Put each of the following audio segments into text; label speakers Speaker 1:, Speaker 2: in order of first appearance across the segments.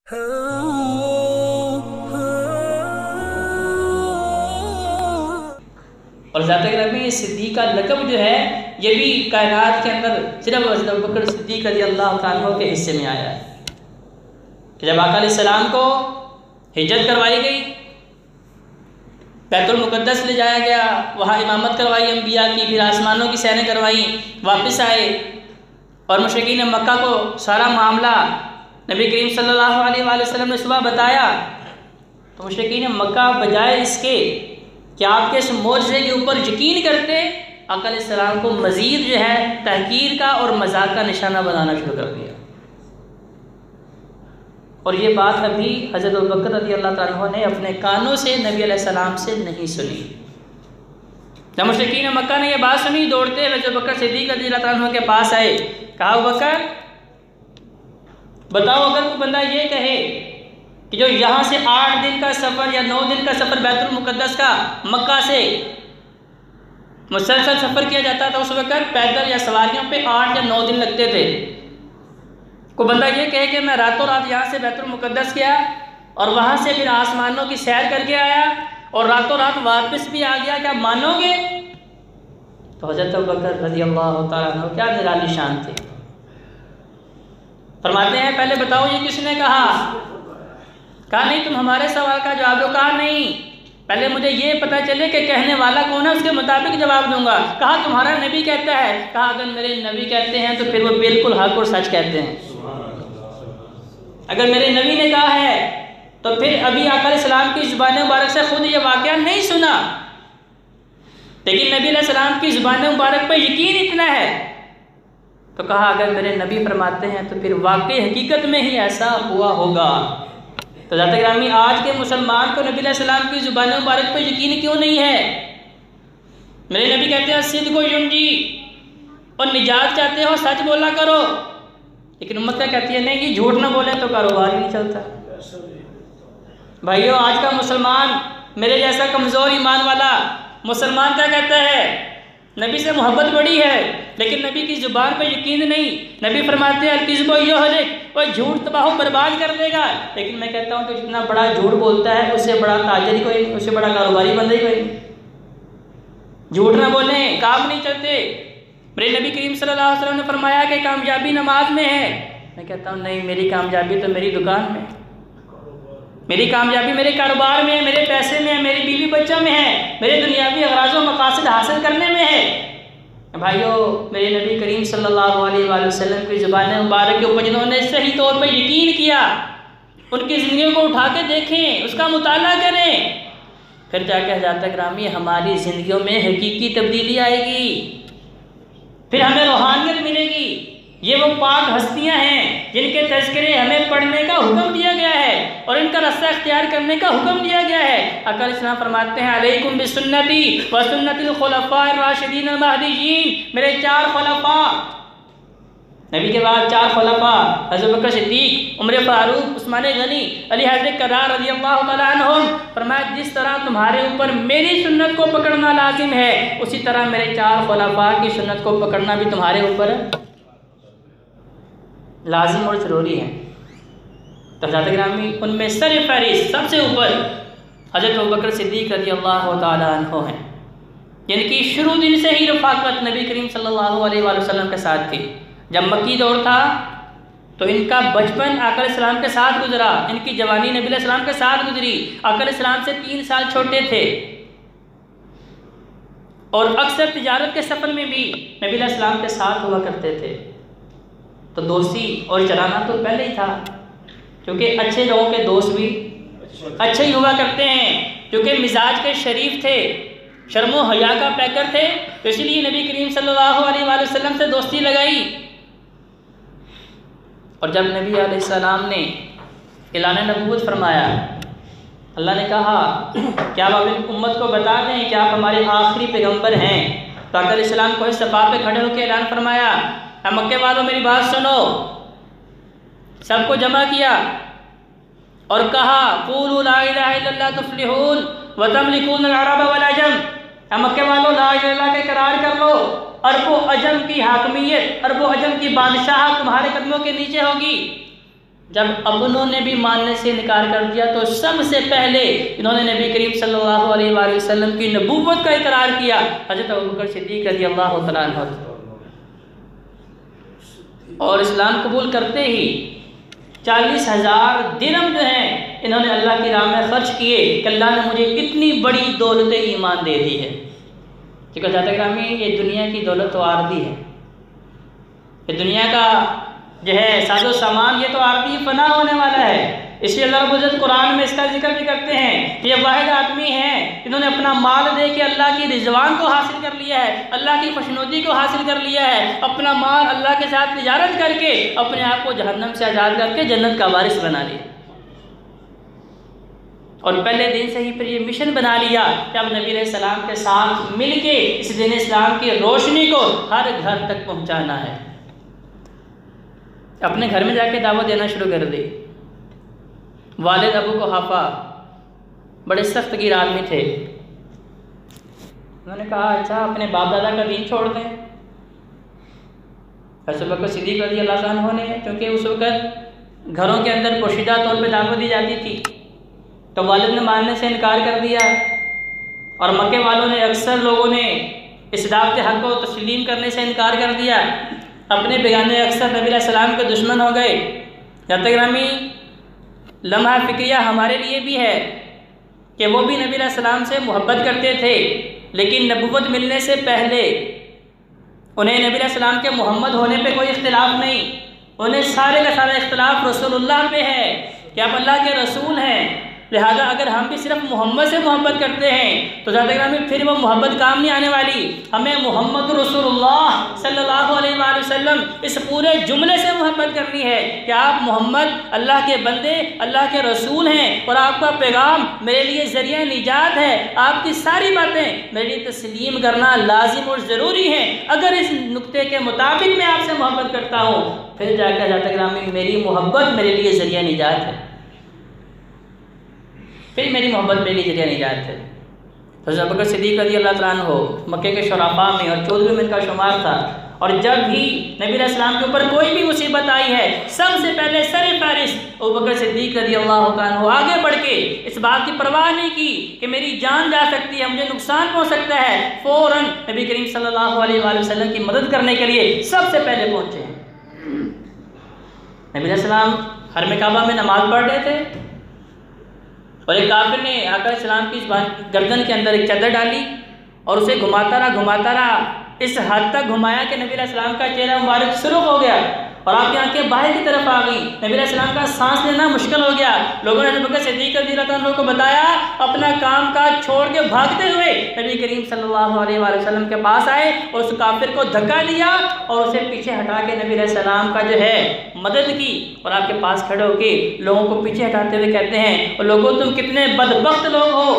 Speaker 1: और ज़ात ग्रामी सिद्दीक़ का लक़ब जो है ये भी कायनात के अंदर सिर्फ हज़रत अबू बकर सिद्दीक़ रज़ियल्लाहु ताला अन्हु के हिस्से में आया है कि जब आका अलैहिस्सलाम को हिजरत करवाई गई, बैतुल मुक़द्दस ले जाया गया, वहाँ इमामत करवाई अंबिया की, फिर आसमानों की सैरें करवाई, वापस आए और मुशरिकीन मक्का को सारा मामला नबी करीम सल्लल्लाहु अलैहि वसल्लम ने सुबह बताया, तो मुशरिकीन मक्का बजाय इसके कि आपके इस मोजज़े के ऊपर यकीन करते, आका अलैहिस्सलाम को मज़ीद जो है तहकीर का और मजाक का निशाना बनाना शुरू कर दिया। और ये बात अभी हज़रत अबू बकर रज़ियल्लाहु ताला अन्हु ने अपने कानों से नबी अलैहिस्सलाम से नहीं सुनी। जब मुशरिकीन मक्का ने ये बात सुनी, दौड़ते हज़रत अबू बकर सिद्दीक़ रज़ियल्लाहु ताला अन्हु के पास आए, कहा अबू बकर बताओ, अगर कोई बंदा ये कहे कि जो यहाँ से 8 दिन का सफ़र या 9 दिन का सफ़र बैतुल मुक़द्दस का मक्का से मुसलसल सफ़र किया जाता था, उस वक़्त पैदल या सवारियों पे 8 या 9 दिन लगते थे। कोई बंदा ये कहे कि मैं रातों रात यहाँ से बैतुल मुक़द्दस गया और वहाँ से फिर आसमानों की सैर करके आया और रातों रात वापस भी आ गया, क्या मानोगे? तो हज़रत अबू बकर रज़ियल्लाहु ताला अन्हु क्या निराली शान थे, फरमाते हैं पहले बताओ ये किसने कहा? कहा नहीं, तुम हमारे सवाल का जवाब दो। कहा नहीं, पहले मुझे ये पता चले कि कहने वाला कौन है, उसके मुताबिक जवाब दूंगा। कहा तुम्हारा नबी कहता है। कहा अगर मेरे नबी कहते हैं तो फिर वो बिल्कुल हक और सच कहते हैं। अगर मेरे नबी ने कहा है तो फिर अभी आका अलैहिस्सलाम की ज़ुबान मुबारक से खुद ये वाक़या नहीं सुना, लेकिन नबी अलैहिस्सलाम की ज़ुबान मुबारक पर यकीन इतना है। तो कहा अगर मेरे नबी फरमाते हैं तो फिर वाकई हकीकत में ही ऐसा हुआ होगा। तो ज़ात ग्रामी आज के मुसलमान को नबी अलैहिस्सलाम की ज़ुबान मुबारक पर यकीन क्यों नहीं है? मेरे नबी कहते हैं सिद्क़ को युंजी, और निजात चाहते हो सच बोला करो, लेकिन उम्मत क्या कहती है नहीं, ये झूठ ना बोले तो कारोबार ही नहीं चलता। भाइयों, आज का मुसलमान, मेरे जैसा कमज़ोर ईमान वाला मुसलमान क्या कहता है? नबी से मोहब्बत बड़ी है लेकिन नबी की ज़ुबान पर यकीन नहीं। नबी फरमाते हैं अल-किज़्बु युहलिक, वह झूठ तबाह बर्बाद कर देगा। लेकिन मैं कहता हूँ कि जितना बड़ा झूठ बोलता है उससे बड़ा ताजर ही कोई नहीं, उससे बड़ा कारोबारी बंदा ही कोई नहीं। झूठ ना बोले, काम नहीं चलते। मेरे नबी करीम सल्लल्लाहु अलैहि वसल्लम ने फरमाया कि कामयाबी नमाज में है। मैं कहता हूँ नहीं, मेरी कामयाबी तो मेरी दुकान में, मेरी कामयाबी मेरे कारोबार में है, मेरे पैसे में है, मेरी बीवी बच्चों में है, मेरे दुनियावी अगराज़ व मकासद हासिल करने में है। भाइयों, मेरे नबी करीम सल्लल्लाहु अलैहि वसल्लम की ज़ुबान मुबारक के ऊपर जिन्होंने सही तौर पर यकीन किया, उनकी ज़िंदगी को उठा के देखें, उसका मुताला करें, फिर जाके जाता ग्रामी हमारी ज़िंदगियों में हकीकी तब्दीली आएगी, फिर हमें रूहानियत मिलेगी। ये वो पाक हस्तियां हैं जिनके तज़किरे हमें पढ़ने का हुक्म दिया गया है और इनका रास्ता इख्तियार करने का हुक्म दिया गया है। आका अलैहिस्सलाम फरमाते हैं अलैकुम बिसुन्नती व सुन्नतिल खुलफाए राशिदीन महदीयीन, मेरे 4 खुलफा, नबी के बाद 4 खुलफा हज़रत बकर सिद्दीक़, उमर फारूक, उस्मान गनी, अली हज़रत करार रज़ियल्लाहु ताला अन्हुम, फरमाया जिस तरह तुम्हारे ऊपर मेरी सुन्नत को पकड़ना लाजिम है, उसी तरह मेरे 4 खुलफा की सुन्नत को पकड़ना भी तुम्हारे ऊपर लाजिम और ज़रूरी है। तो ज़ात ग्रामी उनमें सर फहरिस्त सबसे ऊपर हज़रत अबू बकर सिद्दीक़ रज़ियल्लाहु ताला अन्हु हैं, जिनकी शुरू दिन से ही रफ़ाक़त नबी करीम सल्लल्लाहु अलैहि वसल्लम के साथ थी। जब मक्की दौर था तो इनका बचपन आका अलैहिस्सलाम के साथ गुजरा, इनकी जवानी नबी अलैहिस्सलाम के साथ गुजरी। आका अलैहिस्सलाम से 3 साल छोटे थे और अक्सर तिजारत के सफ़र में भी नबी अलैहिस्सलाम के साथ हुआ करते थे। तो दोस्ती और चलाना तो पहले ही था, क्योंकि अच्छे लोगों के दोस्त भी अच्छे ही हुआ करते हैं, क्योंकि मिजाज के शरीफ थे, शर्मो हया का पैकर थे, तो इसलिए नबी करीम सल्लल्लाहु अलैहि वसल्लम से दोस्ती लगाई। और जब नबी अलैहिस्सलाम ने ऐलान नबूवत फरमाया, अल्लाह ने कहा क्या आप अपनी उम्मत को बता दें कि आप हमारे आखिरी पैगंबर हैं। तो आका अलैहिस्सलाम को इस सफ़ा पे खड़े होकर ऐलान फरमाया, मक्के वालों मेरी बात सुनो। सबको जमा किया और कहा क़ूलू ला इलाहा इल्लल्लाह तुफ़्लिहून व तमलिकून अल-अरब वल अजम, मक्के वालों ला इलाहा इल्लल्लाह के करार कर लो, अरबो अजम की हाकमियत, अरबो अजम की बादशाह तुम्हारे कदमों के नीचे होगी। जब अपनों ने भी मानने से इनकार कर दिया तो सबसे पहले इन्होंने नबी करीम सल्लल्लाहु अलैहि वसल्लम की नबूवत का इकरार किया। हज़रत अबू बकर सिद्दीक़ रज़ियल्लाहु तआला अन्हु, और इस्लाम कबूल करते ही 40,000 दिरहम जो हैं इन्होंने अल्लाह की राह में खर्च किए कि अल्लाह ने मुझे कितनी बड़ी दौलत ईमान दे दी है। क्योंकि ज़ात ग्रामी ये दुनिया की दौलत तो आर्दी है, ये दुनिया का जो है साजो सामान ये तो आर्दी फना होने वाला है। इसलिए अल्लाह रब्बुल इज़्ज़त कुरान में इसका जिक्र भी करते हैं कि ये वाहिद आदमी हैं इन्होंने अपना माल दे के अल्लाह की रिजवान को हासिल कर लिया है, अल्लाह की खुशनुदी को हासिल कर लिया है, अपना माल अल्लाह के साथ तिजारत करके अपने आप को जहन्नम से आज़ाद करके जन्नत का वारिस बना लिया। और पहले दिन से ही फिर ये मिशन बना लिया कि अब नबी अलैहिस्सलाम के साथ मिल के इस दिन इस्लाम की रोशनी को हर घर तक पहुँचाना है। अपने घर में जाके दावत देना शुरू कर दी। वालिद अबू कुहाफा बड़े सख्त गिर आदमी थे। उन्होंने कहा अच्छा अपने बाप दादा का दीन छोड़ दें। हज़रत बकर सिद्दीक़ रज़ियल्लाहु अन्हु ने, क्योंकि उस वक़्त घरों के अंदर पोशीदा तौर पे दावत दी जाती थी, तो वालिद ने मानने से इनकार कर दिया। और मक्के वालों ने अक्सर लोगों ने इस दावत हक़ को तस्लीम करने से इनकार कर दिया। अपने बेगाने अक्सर नबी अलैहिस्सलाम के दुश्मन हो गए। ज़ात ग्रामी लम्हा फ़िक्रिया हमारे लिए भी है कि वो भी नबी अलैहिस्सलाम से मोहब्बत करते थे, लेकिन नबूवत मिलने से पहले उन्हें नबी अलैहिस्सलाम के मोहम्मद होने पे कोई इख्तिलाफ़ नहीं। उन्हें सारे का सारा इख्तिलाफ़ रसूलुल्लाह पे है कि आप अल्लाह के रसूल हैं। लिहाजा अगर हम भी सिर्फ मोहम्मद से मोहब्बत करते हैं तो ज़ात ग्रामी फिर वो मोहब्बत काम नहीं आने वाली। हमें मोहम्मद रसूलुल्लाह सल्लल्लाहु अलैहि वसल्लम इस पूरे जुमले से मोहब्बत करनी है कि आप मोहम्मद अल्लाह के बंदे, अल्लाह के रसूल हैं और आपका पैगाम मेरे लिए ज़रिया निजात है। आपकी सारी बातें मेरे लिए तस्लीम करना लाजिम और ज़रूरी है। अगर इस नुक्ते के मुताबिक मैं आपसे मोहब्बत करता हूँ फिर जाकर ज़ात ग्रामी मेरी मोहब्बत मेरे लिए ज़रिया निजात है, फिर मेरी मोहब्बत मेरे लिए ज़रिया निजात है। तो हज़रत बकर सिद्दीक़ रज़ियल्लाहु तआला अन्हु मक्के के शुराफा में और 14 में इनका शुमार था। और जब भी नबी अलैहिस्सलाम के ऊपर कोई भी मुसीबत आई है सबसे पहले सर फारिस अबू बकर सिद्दीक़ रज़ियल्लाहु तआला अन्हु आगे बढ़ के इस बात की परवाह नहीं की कि मेरी जान जा सकती है, मुझे नुकसान पहुँच सकता है, फ़ौरन नबी करीम सल्लल्लाहु अलैहि वसल्लम की मदद करने के लिए सबसे पहले पहुँचे। नबी अलैहिस्सलाम हरम काबा में नमाज़ पढ़ रहे थे और एक काफिर ने आकर इस्लाम की गर्दन के अंदर एक चादर डाली और उसे घुमाता रहा इस हद तक घुमाया कि नबी अलैहिस्सलाम का चेहरा मुबारक सुर्ख हो गया और आपकी आंखें बाहर की तरफ आ गई। नबी अलैहिस्सलाम का सांस लेना मुश्किल हो गया। लोगों ने हज़रत बकर सिद्दीक़ रज़ियल्लाहु अन्हु को बताया, अपना काम काज छोड़ के भागते हुए नबी करीम सल्लल्लाहु अलैहि वसल्लम के पास आए और उस काफिर को धक्का दिया और उसे पीछे हटा के नबी अलैहिस्सलाम का जो है मदद की और आपके पास खड़े होकर लोगों को पीछे हटाते हुए कहते हैं, और लोगों तुम कितने बदबख्त लोग हो,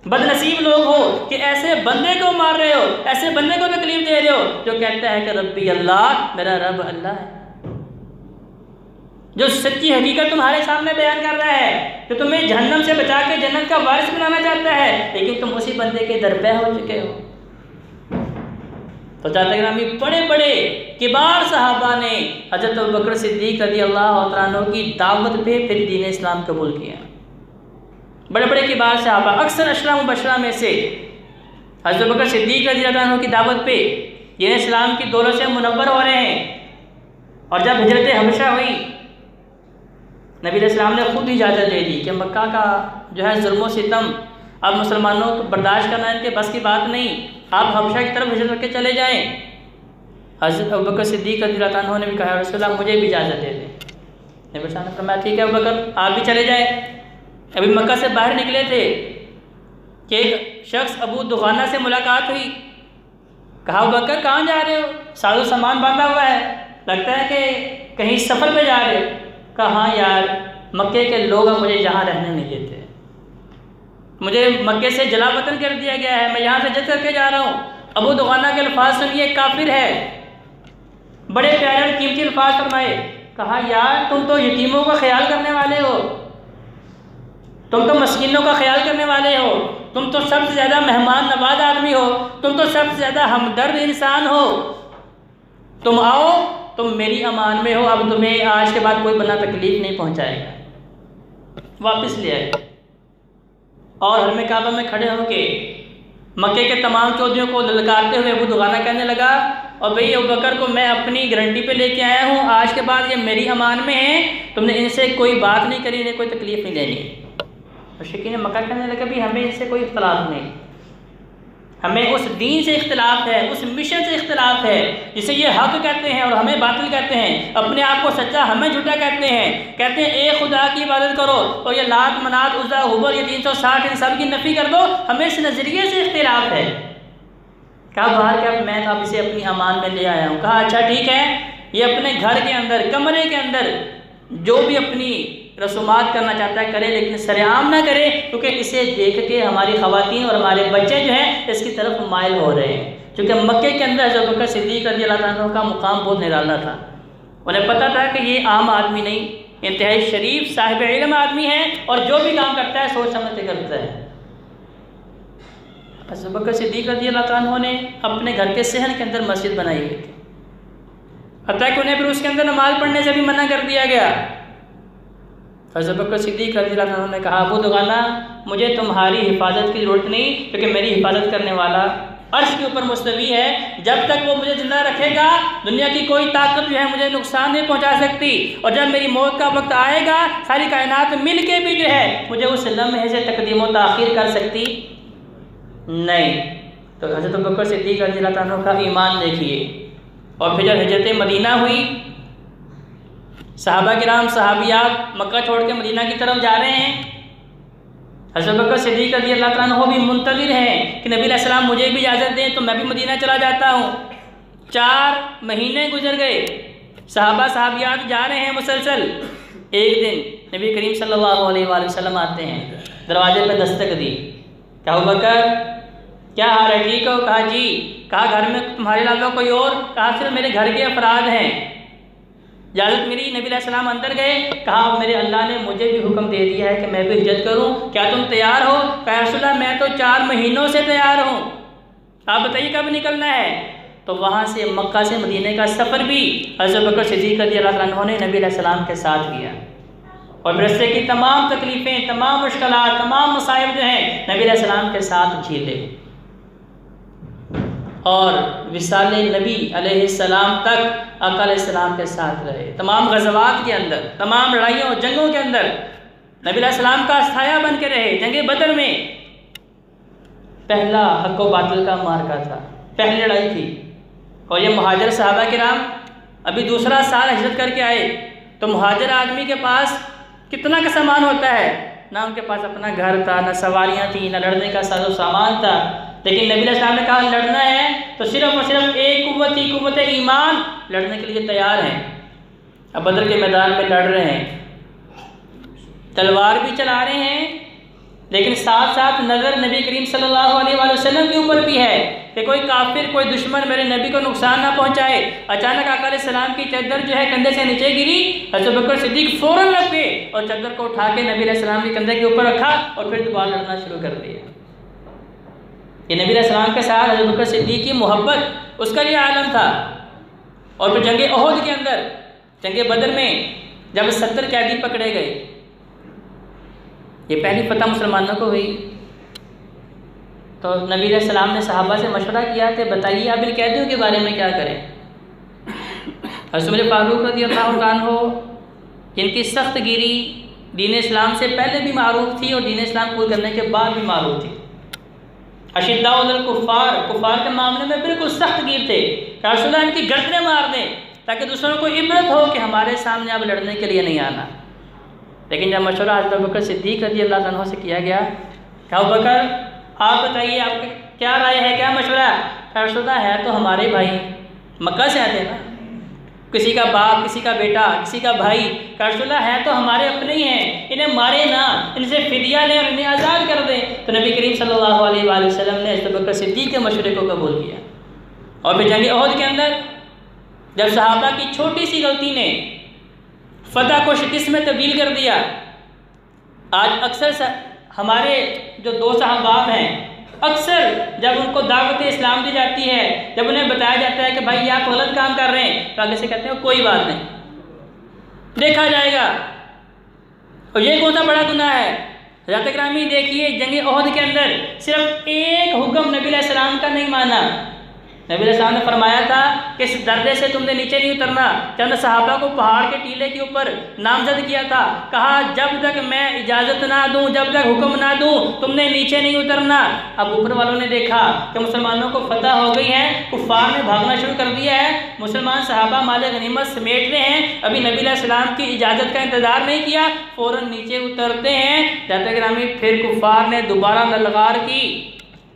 Speaker 1: बदनसीब लोग हो कि ऐसे बंदे को मार रहे हो, ऐसे बंदे को तकलीफ दे रहे हो जो कहता है कि रब्बी अल्लाह, मेरा रब अल्लाह है, जो सच्ची हकीकत तुम्हारे सामने बयान कर रहा है, जो तुम्हें जहन्नम से बचा के जन्नत का वारिस बनाना चाहता है, लेकिन तुम उसी बंदे के दरपे हो चुके हो। तो ज़ात ग्रामी बड़े बड़े किबार सहाबा ने हज़रत अबू बकर सिद्दीक़ रज़ियल्लाहु तआला अन्हु की दावत पे फिर दीन इस्लाम कबूल किया। बड़े बड़े किबार सहाबा, अक्सर अशरा मुबशरा में से हज़रत बकर सिद्दीक़ रज़ियल्लाहु अन्हु की दावत पे दीन इस्लाम की दौलत से मुनव्वर हो रहे हैं। और जब हिजरत हबशा हुई नबी अलैहिस्सलाम ने खुद इजाज़त दे दी कि मक्का का जो है जुल्म सितम अब मुसलमानों को बर्दाश्त करना इनके बस की बात नहीं, आप हबशा की तरफ हिजरत करके चले जाएं। हज़रत अबू बकर सिद्दीक़ रज़ियल्लाहु अन्हु ने भी कहा, रसूलल्लाह मुझे भी इजाज़त दे दें। नबी अलैहिस्सलाम ने फरमाया ठीक है अबू बकर आप भी चले जाए। अभी मक्का से बाहर निकले थे कि एक शख्स अबू दुगाना से मुलाकात हुई। कहा अबू बकर कहाँ जा रहे हो, साजो सामान बांधा हुआ है, लगता है कि कहीं सफ़र पे जा रहे हो। कहा हाँ यार, मक्के के लोग मुझे यहाँ रहने नहीं देते, मुझे मक्के से जला वतन कर दिया गया है, मैं यहाँ से जद करके जा रहा हूँ। अबू दुगाना के अल्फाज सुनिए, काफिर है, बड़े प्यारे और कीमती अल्फाज फरमाए। कहा यार तुम तो यतीमों का ख्याल करने वाले हो, तुम तो मस्कीनों का ख्याल करने वाले हो, तुम तो सबसे ज़्यादा मेहमान नवाज आदमी हो, तुम तो सबसे ज़्यादा हमदर्द इंसान हो। तुम आओ तुम मेरी अमान में हो, अब तुम्हें आज के बाद कोई बना तकलीफ़ नहीं पहुँचाएगा। वापस ले आए और हरम काबा में खड़े होके मक्के के तमाम चौधरियों को ललकारते हुए अबू दुगाना कहने लगा, और भाई अबू बकर को मैं अपनी गारंटी पे लेके आया हूँ, आज के बाद ये मेरी अमान में है, तुमने इनसे कोई बात नहीं करी, इन्हें कोई तकलीफ़ नहीं देनी। मुशरिकीन मक्का कहने लगा, भी हमें इनसे कोई इख्तलाफ नहीं, हमें उस दीन से इख्तलाफ है, उस मिशन से इख्तलाफ है जिसे ये हक कहते हैं और हमें बातिल कहते हैं, अपने आप को सच्चा हमें झूठा कहते हैं एक खुदा की इबादत करो और ये लात मनात उज़्ज़ा हुबल ये 360 इन सब की नफ़ी कर दो, हमें इस नज़रिए से इख्तलाफ है। कहा बाहर क्या, मैं तो अब इसे अपनी अमान में ले आया हूँ। कहा अच्छा ठीक है, ये अपने घर के अंदर कमरे के अंदर जो भी अपनी रसूमात करना चाहता है करे, लेकिन सरेआम ना करे, क्योंकि इसे देख के हमारी ख़वातीन और हमारे बच्चे जो हैं इसकी तरफ माइल हो रहे हैं। क्योंकि मक्के के अंदर हज़रत अबू बकर सिद्दीक़ रज़ियल्लाहु अन्हु का मुकाम बहुत निराला था। उन्हें पता था कि ये आम आदमी नहीं, इंतहाई शरीफ साहिब इल्म आदमी है और जो भी काम करता है सोच समझ के करता है। हज़रत अबू बकर सिद्दीक़ रज़ियल्लाहु अन्हु ने अपने घर के सहन के अंदर मस्जिद बनाई हुई थी, हत्ता कि उन्हें फिर उसके अंदर नमाज़ पढ़ने से भी मना कर दिया गया। हज़रत अबू बकर सिद्दीक़ रज़ियल्लाहु अन्हु ने कहा, अबू दुगाना मुझे तुम्हारी हिफाजत की ज़रूरत नहीं, क्योंकि मेरी हिफाजत करने वाला अर्श के ऊपर मुस्तवी है, जब तक वो मुझे ज़िंदा रखेगा दुनिया की कोई ताकत जो है मुझे नुकसान नहीं पहुंचा सकती, और जब मेरी मौत का वक्त आएगा सारी कायनात मिल के भी जो है मुझे उस लम्हे से तकदीम व ताख़ीर कर सकती नहीं। तो हज़रत अबू बकर सिद्दीक़ रज़ियल्लाहु अन्हु का ईमान देखिए। और फिर जब हिजरत मदीना हुई, सहाबा किराम सहाबियात मक्का छोड़ के मदीना की तरफ जा रहे हैं, हज़रत अबू बकर सिद्दीक़ रज़ियल्लाहु अन्हु भी मुंतज़िर हैं कि नबी अलैहि सलाम मुझे भी इजाज़त दें तो मैं भी मदीना चला जाता हूँ। 4 महीने गुजर गए, सहाबा सहाबियात जा रहे हैं मुसलसल। एक दिन नबी करीम सल्लल्लाहु अलैहि वसल्लम आते हैं, दरवाजे पर दस्तक दी। क्या अबू बकर क्या हाल है, ठीक हो? कहा जी। कहा घर में तुम्हारे अलावा कोई और? कहा सिर्फ मेरे घर के अफराद हैं। इजाज़त मिली, नबी अलैहि सलाम अंदर गए। कहा मेरे अल्लाह ने मुझे भी हुक्म दे दिया है कि मैं भी हिजरत करूं, क्या तुम तैयार हो? कहा रसूलल्लाह मैं तो 4 महीनों से तैयार हूं, आप बताइए कब निकलना है? तो वहाँ से मक्का से मदीने का सफ़र भी हज़रत अबू बकर सिद्दीक़ रज़ियल्लाहु अन्हु ने नबी अलैहि सलाम के साथ किया, और रस्ते की तमाम तकलीफ़ें, तमाम मुश्किलात, तमाम मसाइब जो हैं नबी अलैहि सलाम के साथ झेले, और विसाल नबी अलैहिस्सलाम तक आका अलैहिस्सलाम के साथ रहे। तमाम गज़वात के अंदर, तमाम लड़ाइयों जंगों के अंदर नबी अलैहिस्सलाम का साया बन के रहे। जंग बदर में पहला हक़ व बातिल का मार्का था, पहली लड़ाई थी, और ये मुहाजिर सहाबा किराम अभी दूसरा साल हिजरत करके आए। तो मुहाजिर आदमी के पास कितना का सामान होता है, ना उनके पास अपना घर था, ना सवारियाँ थी, ना लड़ने का साजो सामान था, लेकिन नबी अलैहि सलाम ने कहा लड़ना है तो सिर्फ और सिर्फ एक कुव्वत ही, कुव्वत ईमान, लड़ने के लिए तैयार हैं। अब बदर के मैदान में लड़ रहे हैं, तलवार भी चला रहे हैं, लेकिन साथ साथ नज़र नबी करीम सल्लल्लाहु अलैहि वसल्लम के ऊपर भी है कि कोई काफिर, कोई दुश्मन मेरे नबी को नुकसान ना पहुंचाए। अचानक आका अलैहिस्सलाम की चद्दर जो है कंधे से नीचे गिरी, हज़रत अबू बकर सिद्दीक़ फ़ौरन लग गए और चद्दर को उठा के नबी अलैहिस्सलाम के कंधे के ऊपर रखा और फिर दोबारा लड़ना शुरू कर दिया। ये नबी अलैहिस्सलाम के साथ हज़रत अबू बकर सिद्दीक़ की मोहब्बत, उसका ये आलम था। और फिर जंग ओहद के अंदर, जंग बदर में जब 70 कैदी पकड़े गए, ये पहली फतह मुसलमानों को हुई, तो नबी अलैहिस्सलाम ने सहाबा से मशवरा किया कि बताइए आप इन कैदियों के बारे में क्या करें। हज़रत उमर फारूक रज़ियल्लाहु अन्हु इनकी सख्त गिरी दीन इस्लाम से पहले भी मारूफ थी और दीन इस्लाम कबूल करने के बाद भी मारूफ थी। अशिद्दाउ अलल कुफ़ार, कुफ़ार के मामले में बिल्कुल सख्त गिर थे, रसूलुल्लाह इनकी गर्दनें मार दें ताकि दूसरों को इबरत हो कि हमारे सामने अब लड़ने के लिए नहीं आना। लेकिन जब मशवरा हज़रत अबू बकर सिद्दीक़ रज़ियल्लाहु अन्हु से किया गया, क्या अबू बकर आप बताइए आपकी क्या राय है, क्या मशवरा? रसूलुल्लाह है तो हमारे भाई, मक्का से आते हैं ना, किसी का बाप, किसी का बेटा, किसी का भाई, रसूलुल्लाह है तो हमारे अपने ही हैं, इन्हें मारे ना, इनसे फिदिया लें और इन्हें आज़ाद कर दें। तो नबी करीम सल्लल्लाहु अलैहि वसल्लम ने हज़रत अबू बकर सिद्दीक़ के मशवरे को कबूल किया। और फिर जंग ओहद के अंदर जब सहाबा की छोटी सी गलती ने फतह को शिकस्त में तब्दील कर दिया, आज अक्सर हमारे जो 2 सहाबाब हैं अक्सर जब उनको दावत इस्लाम दी जाती है, जब उन्हें बताया जाता है कि भाई ये आप गलत काम कर रहे हैं, तो आगे से कहते हैं कोई बात नहीं, देखा जाएगा। और ये कौन सा बड़ा गुनाह है? हज़रत गिरामी देखिए, जंग ओहद के अंदर सिर्फ एक हुक्म नबी अलैहि सलाम का नहीं माना। नबी अलैहि सलाम ने फरमाया था कि इस दर्रे से तुमने नीचे नहीं उतरना। चंद सहाबा को पहाड़ के टीले के ऊपर नामजद किया था, कहा जब तक मैं इजाज़त ना दूं, जब तक हुक्म ना दूं, तुमने नीचे नहीं उतरना। अब ऊपर वालों ने देखा कि मुसलमानों को फतह हो गई है, कुफ़ार ने भागना शुरू कर दिया है, मुसलमान सहाबा माल गनीमत समेट रहे हैं, अभी नबी अलैहि सलाम की इजाज़त का इंतज़ार नहीं किया, फ़ौरन नीचे उतरते हैं। हज़रत गिरामी फिर कुफ़ार ने दोबारा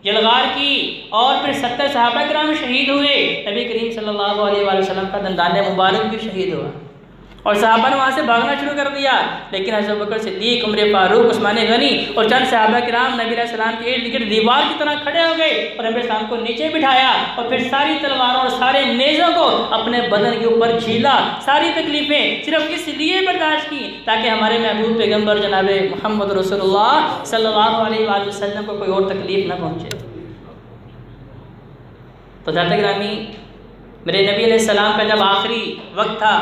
Speaker 1: यलगार की और फिर 70 सहाबा किराम शहीद हुए। नबी करीम सल्लल्लाहु अलैहि वसल्लम का दंदान मुबारक भी शहीद हुआ और सहाबा ने वहाँ से भागना शुरू कर दिया। लेकिन हज़रत बकर सिद्दीक़, उमर फारूक, उस्मान गनी और चंद सहाबा किराम नबी अलैहि सलाम के इर्द गिर्द दीवार की तरह खड़े हो गए और नबी सलाम को नीचे बिठाया और फिर सारी तलवारों और सारे नेज़ों को अपने बदन के ऊपर झीला। सारी तकलीफ़ें सिर्फ इसलिए बर्दाश्त की ताकि हमारे महबूब पैगम्बर जनाब मोहम्मद रसूलुल्लाह सल्लल्लाहु अलैहि वसल्लम को कोई और तकलीफ़ न पहुँचे। तो हज़रत गिरामी, मेरे नबी अलैहिस्सलाम का जब आखिरी वक्त था,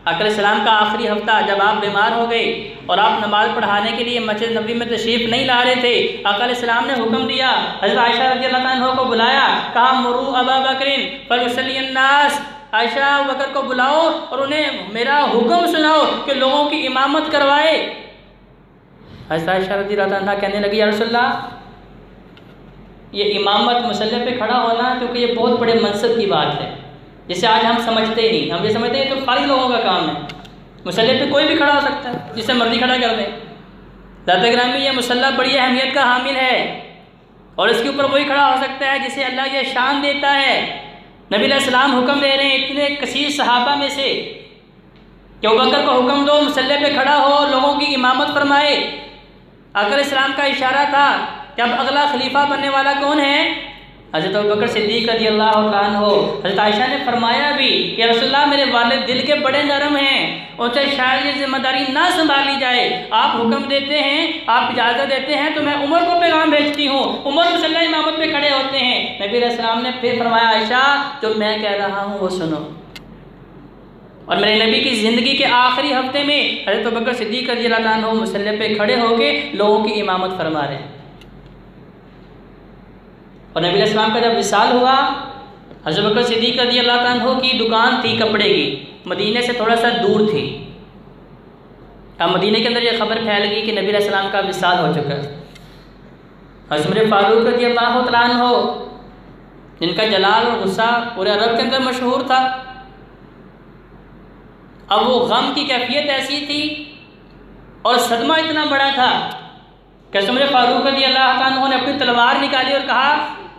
Speaker 1: आका अलैहिस्सलाम का आखिरी हफ्ता, जब आप बीमार हो गए और आप नमाज़ पढ़ाने के लिए मस्जिद नबी में तशरीफ़ नहीं ला रहे थे, आका अलैहिस्सलाम ने हुक्म दिया, हज़रत आयशा रज़ियल्लाहु अन्हा को बुलाया, कहा मुरू अबा बकरिन फलयुसल्ली अन्नास, आयशा बकर को बुलाओ और उन्हें मेरा हुक्म सुनाओ कि लोगों की इमामत करवाए। हज़रत आयशा रज़ियल्लाहु अन्हा कहने लगी, या रसूलल्लाह, ये इमामत मुसल्ले पे खड़ा होना, क्योंकि ये बहुत बड़े मनसब की बात है, जिसे आज हम समझते ही नहीं। हम ये समझते हैं तो खाली लोगों का काम है, मुसल्ले पे कोई भी खड़ा हो सकता है, जिसे मर्जी खड़ा कर दें। ज़ात गिरामी, ये मुसल्ला बड़ी अहमियत का हामिल है और इसके ऊपर वही खड़ा हो सकता है जिसे अल्लाह ये शान देता है। नबी अलैहिस्सलाम हुक्म दे रहे हैं इतने कसीर सहाबा में से कि अबू बकर को हुक्म दो मुसल्ले पे खड़ा हो, लोगों की इमामत फरमाए। आका अलैहिस्सलाम का इशारा था कि अब अगला खलीफा बनने वाला कौन है? हज़रत अबू बकर सिद्दीक़ रज़ियल्लाहु अन्हु। हज़रत आयशा ने फरमाया भी कि रसूलल्लाह, मेरे वालिद दिल के बड़े नरम हैं, उनसे शायद ये जिम्मेदारी ना संभाली जाए, आप हुक्म देते हैं, आप इजाज़त देते हैं तो मैं उमर को पैगाम भेजती हूँ। उमर मुसल्ला इमामत पे खड़े होते हैं। नबी अलैहिस्सलाम ने फिर फरमाया, आयशा जो मैं कह रहा हूँ वो सुनो। और मेरे नबी की ज़िंदगी के आखिरी हफ्ते में हज़रत अबू बकर सिद्दीक़ रज़ियल्लाहु अन्हु मुसल्ले पे खड़े होकर लोगों की इमामत फरमा रहे हैं। और नबी अलैहिस्सलाम का जब विसाल हुआ, हज़रत बकर सिद्दीक़ रज़ियल्लाहु अन्हु की दुकान थी कपड़े की, मदीने से थोड़ा सा दूर थी। अब मदीने के अंदर ये खबर फैल गई कि नबी अलैहिस्सलाम का विसाल हो चुका है। हज़रत उमर फारूक रज़ियल्लाहु अन्हु, जिनका जलाल और गुस्सा पूरे अरब के अंदर मशहूर था, अब वो गम की कैफियत ऐसी थी और सदमा इतना बड़ा था कि उमर फारूक रज़ियल्लाहु अन्हु ने अपनी तलवार निकाली और कहा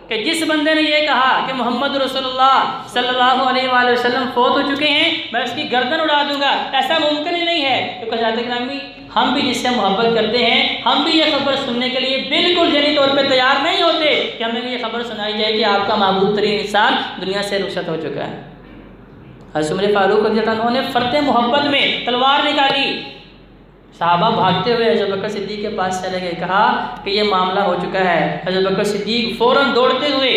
Speaker 1: कि जिस बंदे ने यह कहा कि मोहम्मद रसूलुल्लाह सल्लल्लाहु अलैहि वसल्लम फौत हो चुके हैं, मैं उसकी गर्दन उड़ा दूंगा। ऐसा मुमकिन ही नहीं है। क्योंकि हज़रत गिरामी, हम भी जिससे मोहब्बत करते हैं, हम भी ये खबर सुनने के लिए बिल्कुल जनी तौर पे तैयार नहीं होते कि हमें ये खबर सुनाई जाए कि आपका महबूब तरीन इंसान दुनिया से रुखसत हो चुका है। हज़रत उमर फारूक रज़ियल्लाहु अन्हु ने फ़र्ते मोहब्बत में तलवार निकाली। सहाबा भागते हुए हज़रत बकर सिद्दीक़ के पास चले गए, कहा कि ये मामला हो चुका है। हज़रत बकर सिद्दीक़ फ़ौरन दौड़ते हुए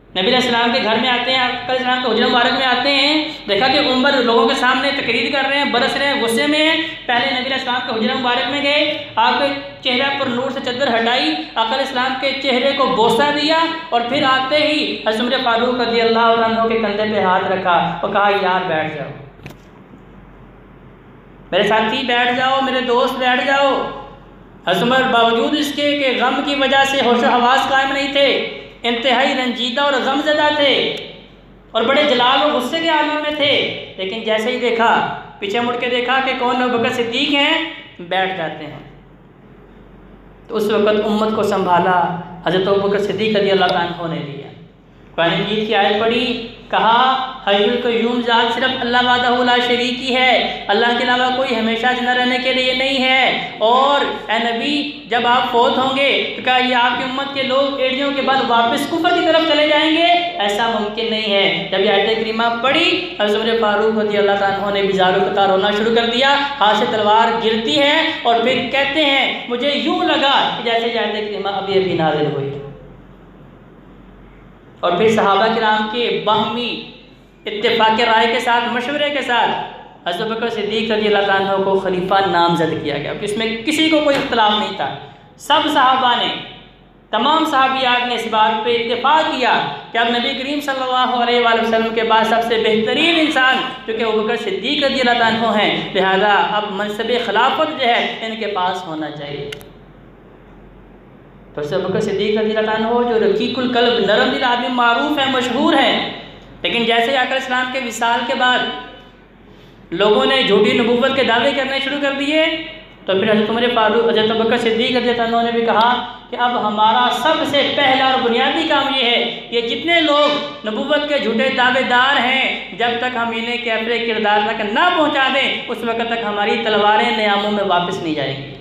Speaker 1: नबी अलैहिस्सलाम के घर में आते हैं, आका अलैहिस्सलाम के हुजरा मुबारक में आते हैं। देखा कि उमर लोगों के सामने तकरीर कर रहे हैं, बरस रहे हैं, गुस्से में हैं। पहले नबी अलैहिस्सलाम के हुजरा मुबारक में गए, आपके चेहरे पर नूर से चद्दर हटाई, आका अलैहिस्सलाम के चेहरे को बोसा दिया और फिर आते ही हज़रत उमर फारूक रज़ियल्लाहु अन्हु के कंधे पे हाथ रखा और कहा, यार बैठ जाओ, मेरे साथी बैठ जाओ, मेरे दोस्त बैठ जाओ। हज़रत उमर बावजूद इसके कि गम की वजह से होशो हवास कायम नहीं थे, इंतहाई रंजीदा और गमज़दा थे और बड़े जलाल और गुस्से के आलम में थे। लेकिन जैसे ही देखा, पीछे मुड़ के देखा कि कौन अबू बकर सिद्दीक़ हैं, बैठ जाते हैं। तो उस वक़्त उम्मत को संभाला हज़रत अबू बकर सिद्दीक़ रज़ियल्लाहु अन्हु ने लिया कुरान मजीद की आयत पढ़ी, कहा हय्युल क़य्यूम ज़ात सिर्फ अल्लाह वहदहू ला शरीक की है, अल्लाह के अलावा कोई हमेशा जिंदा रहने के लिए नहीं है। और ए नबी जब आप फौत होंगे तो क्या ये आपकी उम्मत के लोग एड़ियों के बाद वापस कुफर की तरफ चले जाएंगे? ऐसा मुमकिन नहीं है। जब ये आयत करीमा पढ़ी, हज़रत उमर फारूक रज़ी अल्लाह ताला अन्हु ने बिजारो कतार रोना शुरू कर दिया, हाथ से तलवार गिरती है और फिर कहते हैं मुझे यूँ लगा कि जैसे ये आयत करीमा अभी अभी नाज़िल हुई। और फिर सहाबा किराम के बाहमी इत्तेफाक राय के साथ, मशवरे के साथ हज़रत बकर सिद्दीक़ रज़ी अल्लाह ताला अन्हु को खलीफा नामज़द किया गया। इसमें किसी को कोई इख्तलाफ नहीं था। सब सहाबा ने, तमाम सहाबियात ने इस बात पे इत्तेफाक किया कि अब नबी करीम सल्लल्लाहु अलैहि वसल्लम के बाद सबसे बेहतरीन इंसान जो कि अबू बकर सिद्दीक़ रज़ी अल्लाह ताला अन्हु हैं, लिहाजा अब मनसब खिलाफत जो है इनके पास होना चाहिए। तो अबू बकर सिद्दीक़ रज़ी अल्लाह ताला अन्हु जो रकीकुल कल्ब, नरम दिल आदमी मारूफ है, मशहूर हैं, लेकिन जैसे आकर इस्लाम के विसाल के बाद लोगों ने झूठी नबूवत के दावे करने शुरू कर दिए, तो फिर हज़रत उमर फारूक, हज़रत अबू बकर सिद्दीक़ रज़ी अल्लाह ने भी कहा कि अब हमारा सबसे पहला और बुनियादी काम ये है कि जितने लोग नबूवत के झूठे दावेदार हैं, जब तक हम इन्हें कैफरे किरदार तक ना पहुँचा दें उस वक्त तक हमारी तलवारें न्यामों में वापस नहीं जाएंगी।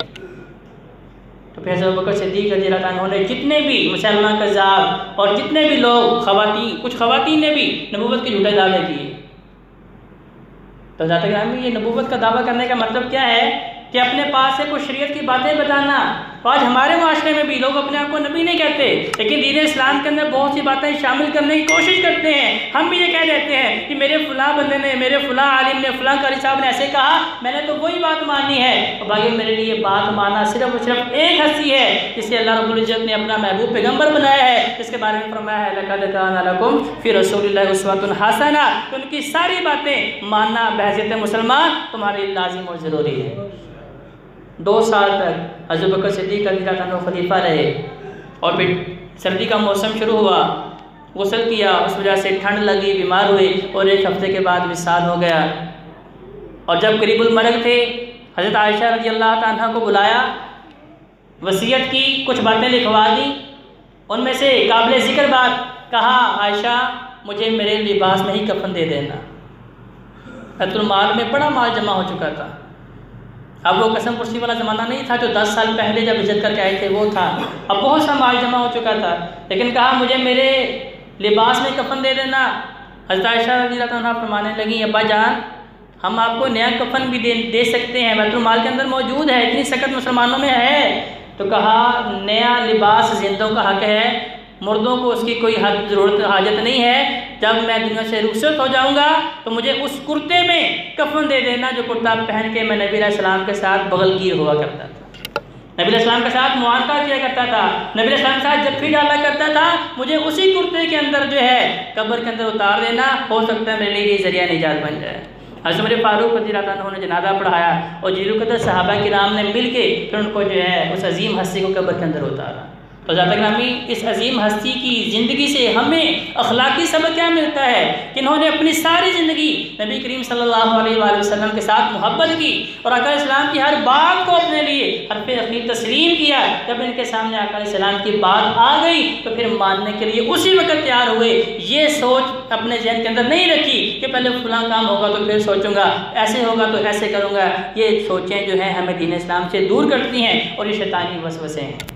Speaker 1: तो फिर हज़रत अबू बकर सिद्दीक़ रज़ी अल्लाह अन्हु ने जितने भी मुसलमान कज़्ज़ाब और जितने भी लोग ख़वातीन, कुछ ख़वातीन ने भी नबूवत के झूठे दावे किए। तो ज़ात ग्रामी ये नबूवत का दावा करने का मतलब क्या है कि अपने पास से कुछ शरीयत की बातें बताना। तो आज हमारे माशरे में भी लोग अपने आप को नबी नहीं कहते, लेकिन दीन इस्लाम के अंदर बहुत सी बातें शामिल करने की कोशिश करते हैं। हम भी ये कह देते हैं कि मेरे फ़लाँ बंदे ने, मेरे फ़लाँ आलिम ने, फ़लाँ कारी साहब ने ऐसे कहा, मैंने तो वही बात मानी है। और भाई मेरे लिए बात मानना सिर्फ और सिर्फ एक हस्ती है जिसे अल्लाह रब्बुल इज़्ज़त ने अपना महबूब पैगम्बर बनाया है, जिसके बारे में फरमाया है लक़द काना लकुम फ़ी रसूलिल्लाहि उस्वतुन हसना। तो उनकी सारी बातें मानना बहैसियत मुसलमान तुम्हारे लिए लाजिम और ज़रूरी है। 2 साल तक हज़रत बकर सिद्दीक़ रज़ी अल्लाह अन्हु खलीफा रहे और फिर सर्दी का मौसम शुरू हुआ, गुस्ल किया, उस वजह से ठंड लगी, बीमार हुए और 1 हफ़्ते के बाद विसाल हो गया। और जब करीबुल मरग थे, हज़रत आयशा रज़ी अल्लाह अन्हा को बुलाया, वसीयत की, कुछ बातें लिखवा दी। उनमें से काबिल ज़िक्र बात कहा, आयशा मुझे मेरे लिबास में ही कफन दे देना। बैतुल माल में बड़ा माल जमा हो चुका था। अब वो कसम कुर्सी वाला ज़माना नहीं था जो 10 साल पहले जब हिजरत करके आए थे वो था। अब बहुत सा माल जमा हो चुका था, लेकिन कहा मुझे मेरे लिबास में कफन दे देना। हज़रत आयशा रज़ी अल्लाह अन्हा फरमाने लगी, अब्बा जान हम आपको नया कफन भी दे सकते हैं, बैतुल माल के अंदर मौजूद है, इतनी सकत मुसलमानों में है। तो कहा नया लिबास जिंदों का हक है, मुर्दों को उसकी कोई ज़रूरत हाजत नहीं है। जब मैं दुनिया से रुखसत हो जाऊंगा तो मुझे उस कुर्ते में कफन दे देना जो कुर्ता पहन के मैं नबी अलैहिस्सलाम के साथ बगलगीर हुआ करता था, नबी अलैहिस्सलाम के साथ मुआनका किया करता था, नबी अलैहिस्सलाम के साथ जफ्फी डाला करता था। मुझे उसी कुर्ते के अंदर जो है कब्र के अंदर उतार देना, हो सकता है मेरे लिए ज़रिया निजात बन जाए। हज़रत उमर फारूक रज़ी अल्लाह अन्हु ने जनाजा पढ़ाया और जिलुक़दर सहाबा किराम ने मिल के फिर उनको जो है उस अजीम हस्ती को कब्र के अंदर उतारा। तो ज़ात ग्रामी इस अजीम हस्ती की ज़िंदगी से हमें अखलाकी सबक क्या मिलता है कि इन्होंने अपनी सारी ज़िंदगी नबी करीम सल्लल्लाहु अलैहि वसल्लम के साथ मोहब्बत की और आका इस्लाम की हर बात को अपने लिए हरफ अखीर तस्लीम किया। जब इनके सामने आका इस्लाम की बात आ गई तो फिर मानने के लिए उसी वक्त तैयार हुए। ये सोच अपने जहन के अंदर नहीं रखी कि पहले फलां काम होगा तो फिर सोचूंगा, ऐसे होगा तो ऐसे करूँगा। ये सोचें जो हैं हमें दीन इस्लाम से दूर करती हैं और ये शैतानी वसवसे हैं।